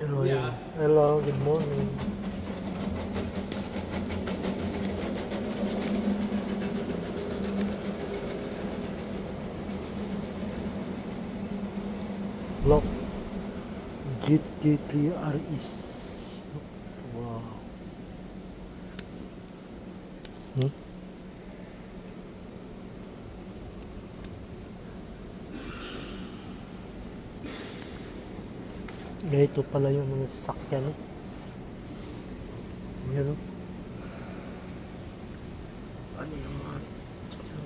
Hello, hello, good morning. Look, GT3 RS. Wow. Ganito pala yung mga sasakyan, no? Yan, no? Ano yung mga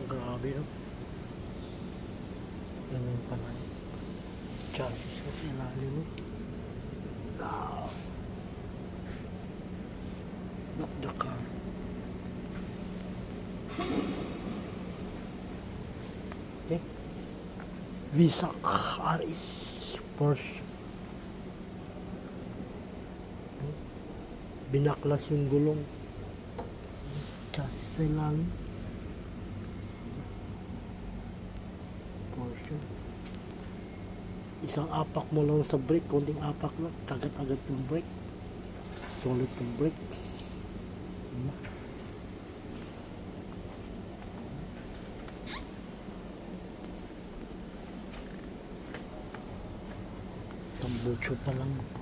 grabe, no? Yan yung pala chassis sa ilalim, no? Lock the car. Okay. Visac RS Porsche. Binaklas yung gulong. Chassis sa ilalim. Porsche. Isang apak mo lang sa brake, konting apak lang, kagat-agad yung brake. Solid yung brake. Tambucho pa lang po.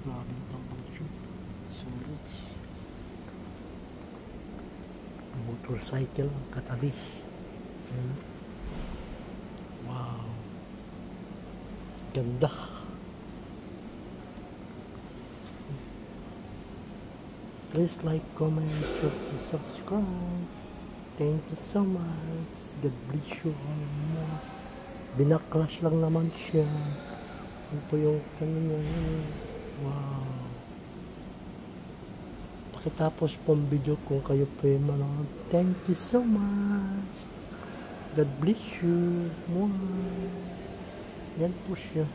Grabing tambucho. Solid. Motorcycle katabi. Wow. Ganda. Please like, comment, share, and subscribe. Thank you so much. God bless you all more. Binaklas lang naman siya. Ano po yung kanina? Wow. Pakitapos pong video kung kayo po yung manood. Thank you so much. God bless you more. Yan po siya.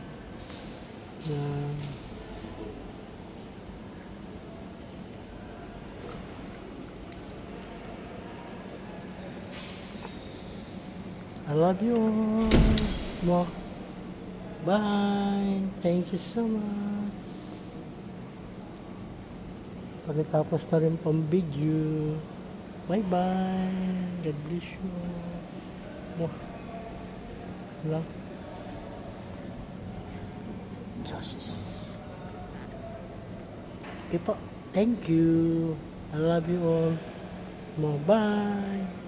Yan. I love you all. Bye. Thank you so much. Pagkatapos na rin pang video. Bye bye. God bless you all. Wala. Jesus. Okay po. Thank you. I love you all. Bye.